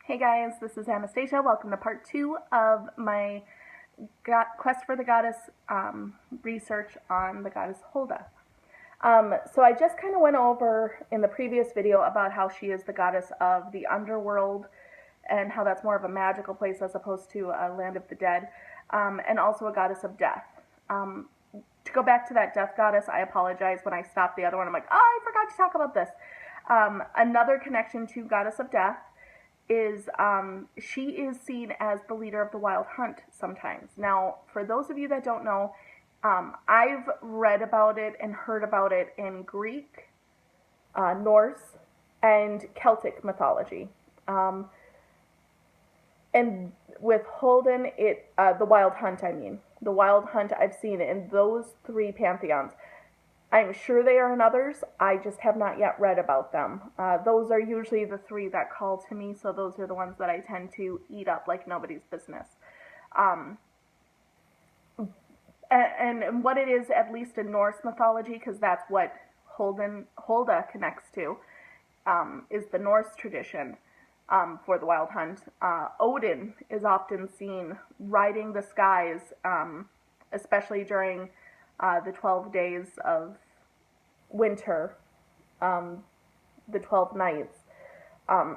Hey guys, this is Anastasia. Welcome to part 2 of my Quest for the Goddess research on the goddess Holda. So I just kind of went over in the previous video about how she is the goddess of the underworld and how that's more of a magical place as opposed to a land of the dead, and also a goddess of death. To go back to that death goddess, I apologize. When I stopped the other one, I'm like, oh, I forgot to talk about this. Another connection to goddess of death is she is seen as the leader of the wild hunt sometimes. Now, for those of you that don't know, I've read about it and heard about it in Greek, Norse, and Celtic mythology. And with Holden, the wild hunt, the wild hunt I've seen in those three pantheons. I'm sure they are in others, I just have not yet read about them. Those are usually the three that call to me, so those are the ones that I tend to eat up like nobody's business. And what it is, at least in Norse mythology, because that's what Holda connects to, is the Norse tradition for the wild hunt. Odin is often seen riding the skies, especially during the 12 days of winter, the 12 nights,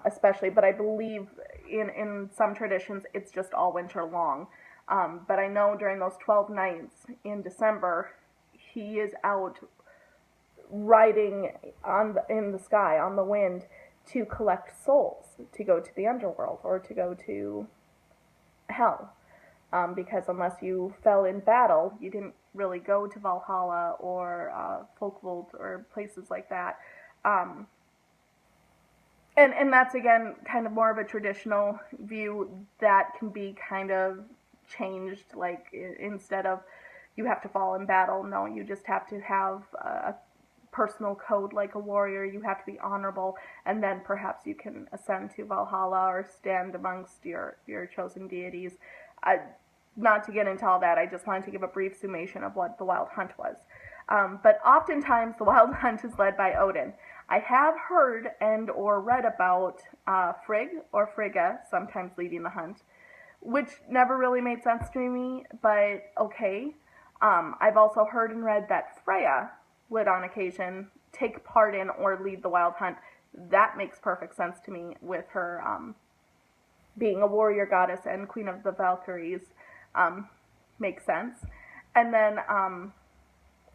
especially, but I believe in some traditions it's just all winter long. But I know during those 12 nights in December, he is out riding in the sky, on the wind, to collect souls, to go to the underworld, or to go to hell. Because unless you fell in battle, you didn't really go to Valhalla or Folkvold or places like that. And that's, again, kind of more of a traditional view that can be kind of changed. Like, instead of you have to fall in battle, no, you just have to have a personal code like a warrior. You have to be honorable, and then perhaps you can ascend to Valhalla or stand amongst your chosen deities. Not to get into all that, I just wanted to give a brief summation of what the wild hunt was. But oftentimes the wild hunt is led by Odin. I have heard and or read about Frigg or Frigga sometimes leading the hunt, which never really made sense to me, but okay. I've also heard and read that Freya would on occasion take part in or lead the wild hunt. That makes perfect sense to me with her being a warrior goddess and queen of the Valkyries. Makes sense. And then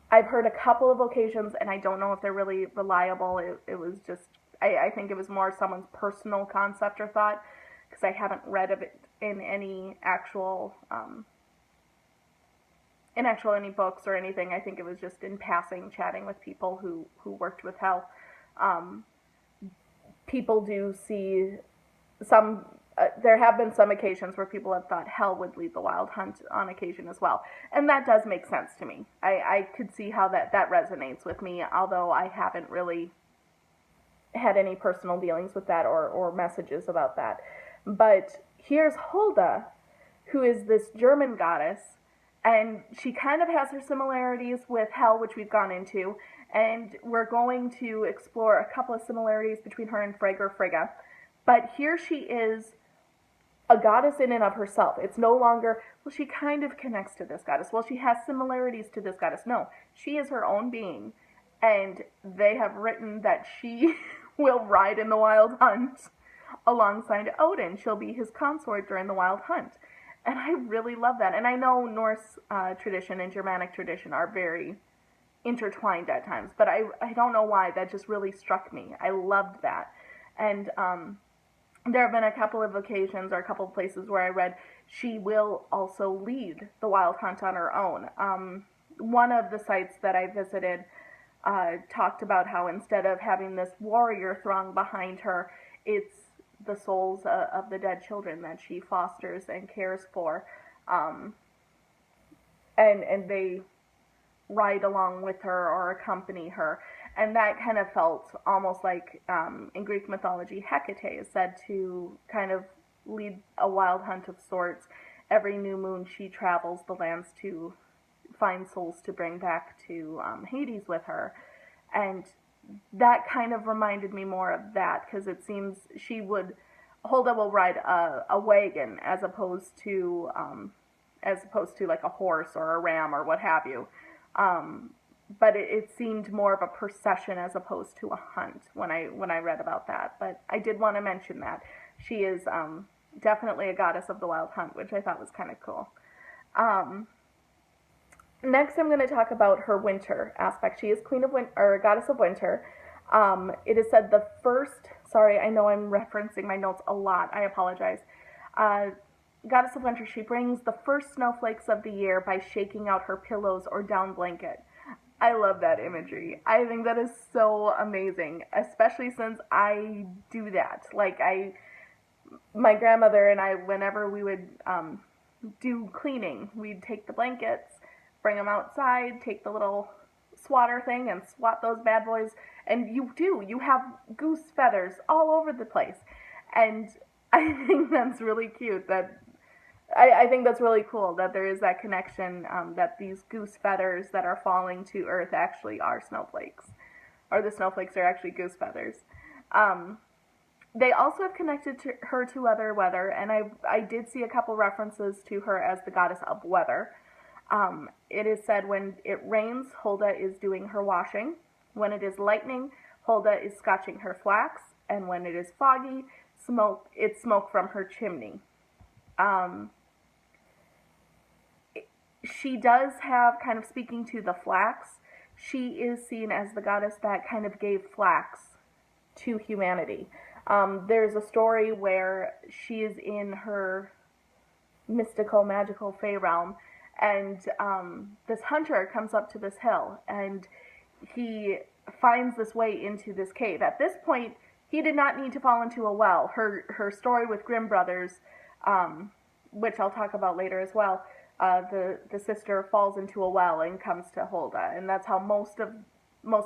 I've heard a couple of occasions, and I don't know if they're really reliable. It was just, I think it was more someone's personal concept or thought, because I haven't read of it in any actual any books or anything. I think it was just in passing, chatting with people who worked with hell. People do see some. There have been some occasions where people have thought hell would lead the wild hunt on occasion as well. And that does make sense to me. I could see how that resonates with me, although I haven't really had any personal dealings with that or messages about that. But here's Holda, who is this German goddess, and she kind of has her similarities with hell, which we've gone into, and we're going to explore a couple of similarities between her and Frigg or Frigga. But here she is, a goddess in and of herself. It's no longer, well, she kind of connects to this goddess. Well, she has similarities to this goddess. No, she is her own being. And they have written that she will ride in the wild hunt alongside Odin. She'll be his consort during the wild hunt. And I really love that. And I know Norse tradition and Germanic tradition are very intertwined at times. But I don't know why. That just really struck me. I loved that. And there have been a couple of occasions or a couple of places where I read she will also lead the wild hunt on her own. One of the sites that I visited talked about how instead of having this warrior throng behind her, it's the souls of the dead children that she fosters and cares for. And they ride along with her or accompany her. And that kind of felt almost like, in Greek mythology, Hecate is said to kind of lead a wild hunt of sorts. Every new moon she travels the lands to find souls to bring back to Hades with her. And that kind of reminded me more of that, because it seems she would Hulda will ride a wagon as opposed to like a horse or a ram or what have you. But it seemed more of a procession as opposed to a hunt when I read about that. But I did want to mention that she is definitely a goddess of the wild hunt, which I thought was kind of cool. Um, Next, I'm going to talk about her winter aspect. She is queen of winter, or goddess of winter. It is said the first. Sorry, I know I'm referencing my notes a lot. I apologize. Uh, Goddess of winter. She brings the first snowflakes of the year by shaking out her pillows or down blanket. I love that imagery. I think that is so amazing, especially since I do that. Like my grandmother and I, whenever we would do cleaning, we'd take the blankets, bring them outside, take the little swatter thing and swat those bad boys. And you have goose feathers all over the place. And I think that's really cute. I think that's really cool that there is that connection, that these goose feathers that are falling to earth actually are snowflakes. Or the snowflakes are actually goose feathers. They also have connected her to other weather, and I did see a couple references to her as the goddess of weather. It is said when it rains, Holda is doing her washing. When it is lightning, Holda is scotching her flax. And when it is foggy, it's smoke from her chimney. She does have, kind of speaking to the flax, she is seen as the goddess that kind of gave flax to humanity. There's a story where she is in her mystical, magical fey realm, and this hunter comes up to this hill, and he finds this way into this cave. At this point, he did not need to fall into a well. Her story with Grimm brothers, which I'll talk about later as well, the sister falls into a well and comes to Holda, and that's how most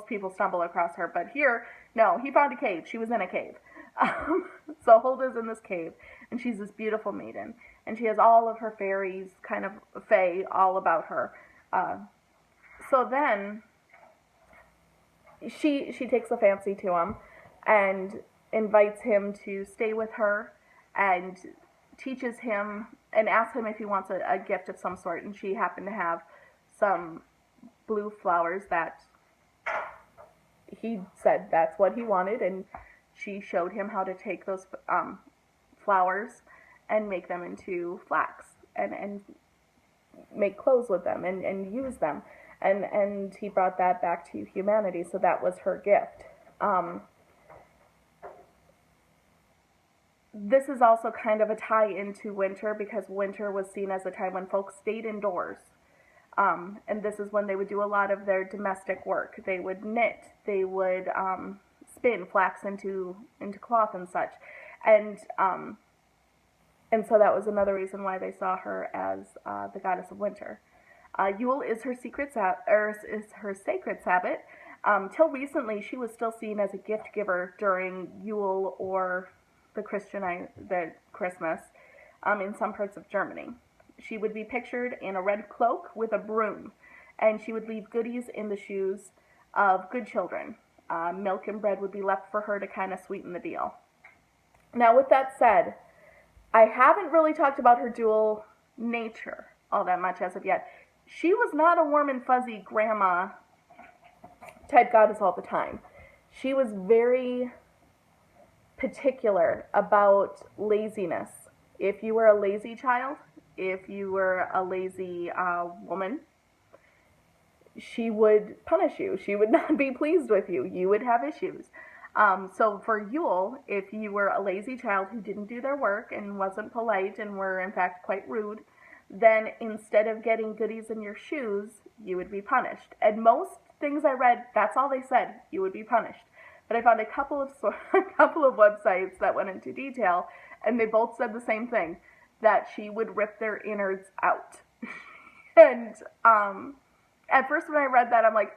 people stumble across her. But here, no, he found a cave. She was in a cave. So Holda's in this cave, and she's this beautiful maiden, and she has all of her fairies, kind of fae, all about her. So then she takes a fancy to him and invites him to stay with her and teaches him and asks him if he wants a gift of some sort. And she happened to have some blue flowers that he said that's what he wanted, and she showed him how to take those flowers and make them into flax and make clothes with them and use them. And he brought that back to humanity, so that was her gift. This is also kind of a tie into winter, because winter was seen as a time when folks stayed indoors. And this is when they would do a lot of their domestic work. They would knit, they would spin flax into cloth and such. And so that was another reason why they saw her as the goddess of winter. Youll is her sacred Sabbath. Till recently, she was still seen as a gift giver during Youll or the Christmas in some parts of Germany. She would be pictured in a red cloak with a broom, and she would leave goodies in the shoes of good children. Milk and bread would be left for her to kind of sweeten the deal. Now, with that said, I haven't really talked about her dual nature all that much as of yet. She was not a warm and fuzzy grandma type goddess all the time. She was very particular about laziness. If you were a lazy child, if you were a lazy woman, she would punish you. She would not be pleased with you. You would have issues. So for Youll, if you were a lazy child who didn't do their work and wasn't polite and were in fact quite rude, then instead of getting goodies in your shoes, you would be punished. And most things I read, that's all they said, you would be punished. But I found a couple of websites that went into detail, and they both said the same thing, that she would rip their innards out. And at first when I read that, I'm like,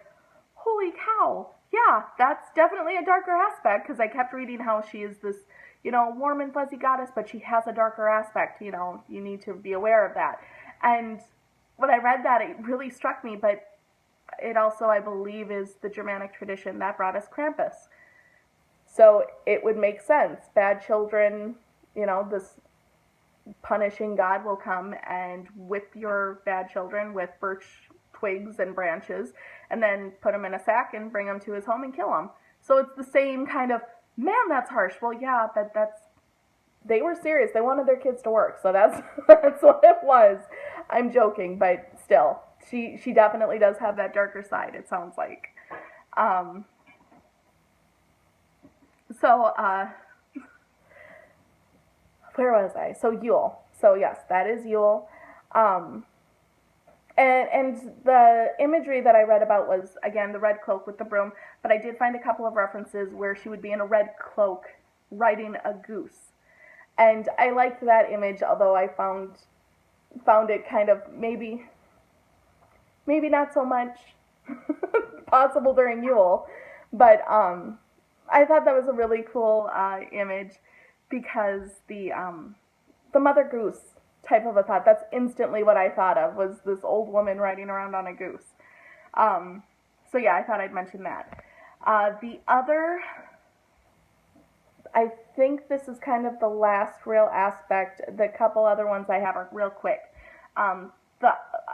holy cow, yeah, that's definitely a darker aspect, because I kept reading how she is this, warm and fuzzy goddess, but she has a darker aspect, you need to be aware of that. And when I read that, it really struck me, but it also, I believe, is the Germanic tradition that brought us Krampus. So it would make sense. Bad children this punishing God will come and whip your bad children with birch twigs and branches, and then put them in a sack and bring them to his home and kill them. So it's the same kind of, man, that's harsh. Well, yeah, but they were serious. They wanted their kids to work, so that's that's what it was. I'm joking, but still, she definitely does have that darker side. It sounds like. Um, so where was I? So Youll. So yes, that is Youll. Um, and the imagery that I read about was, again, the red cloak with the broom, but I did find a couple of references where she would be in a red cloak riding a goose. And I liked that image, although I found it kind of maybe not so much possible during Youll, but I thought that was a really cool image, because the mother goose type of a thought, that's instantly what I thought of, was this old woman riding around on a goose. So yeah, I thought I'd mention that. The other, I think this is kind of the last real aspect. The couple other ones I have are real quick. The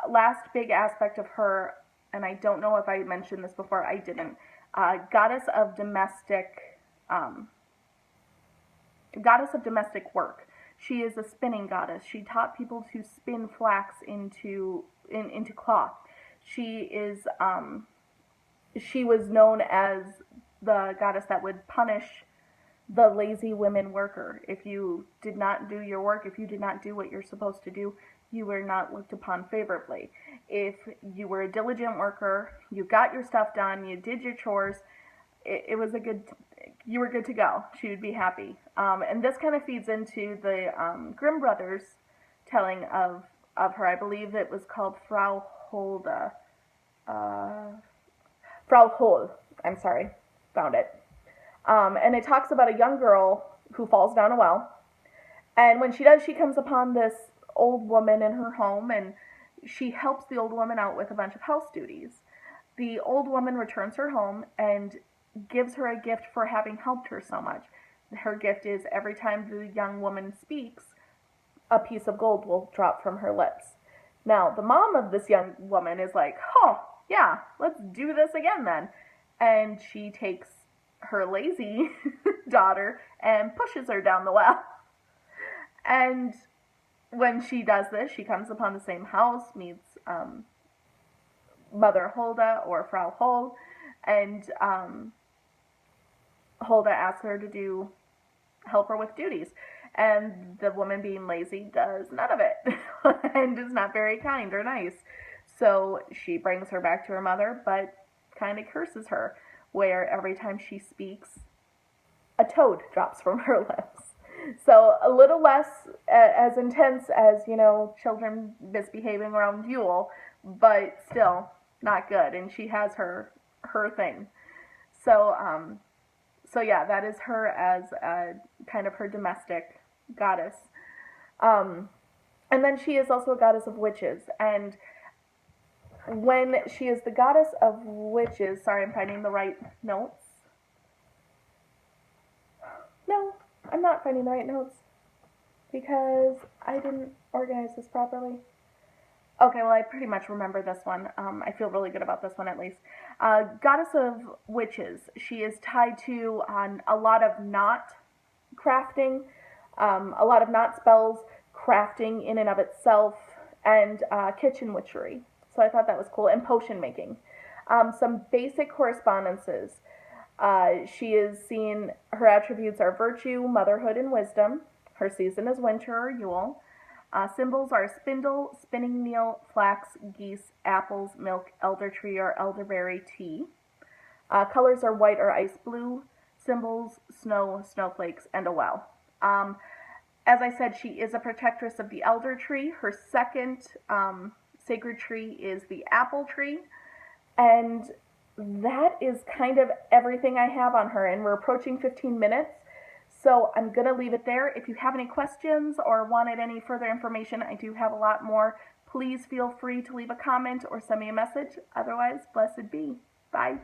last big aspect of her, and I don't know if I mentioned this before, I didn't, goddess of domestic work. She is a spinning goddess. She taught people to spin flax into cloth. She was known as the goddess that would punish the lazy women worker. If you did not do your work, if you did not do what you're supposed to do, you were not looked upon favorably. If you were a diligent worker, you got your stuff done, you did your chores, you were good to go. She would be happy. And this kind of feeds into the Grimm brothers telling of her. I believe it was called Frau Holda. Frau Hol. I'm sorry. Found it. And it talks about a young girl who falls down a well. And when she does, she comes upon this old woman in her home, and she helps the old woman out with a bunch of house duties. The old woman returns her home and gives her a gift for having helped her so much. Her gift is, every time the young woman speaks, a piece of gold will drop from her lips. Now, the mom of this young woman is like, oh, yeah, let's do this again then. And she takes her lazy daughter and pushes her down the well. And when she does this, she comes upon the same house, meets Mother Holda, or Frau Hol, and Holda asks her to help her with duties. And the woman, being lazy, does none of it and is not very kind or nice. So she brings her back to her mother, but kind of curses her, where every time she speaks, a toad drops from her lips. So a little less as intense as, children misbehaving around Youll, but still not good. And she has her thing. So yeah, that is her as kind of her domestic goddess. And then she is also a goddess of witches. And when she is the goddess of witches, sorry, I'm finding the right notes. No, I'm not finding the right notes because I didn't organize this properly. Okay, well, I pretty much remember this one. I feel really good about this one, at least. Goddess of witches. She is tied to a lot of knot crafting, a lot of knot spells, crafting in and of itself, and kitchen witchery. So I thought that was cool. And potion making. Some basic correspondences. She is seen, her attributes are virtue, motherhood, and wisdom. Her season is winter or Yule. Symbols are spindle, spinning wheel, flax, geese, apples, milk, elder tree or elderberry tea. Colors are white or ice blue. Symbols, snow, snowflakes, and a well. As I said, she is a protectress of the elder tree. Her second sacred tree is the apple tree. And that is kind of everything I have on her. And we're approaching 15 minutes. So I'm going to leave it there. If you have any questions or wanted any further information, I do have a lot more. Please feel free to leave a comment or send me a message. Otherwise, blessed be. Bye.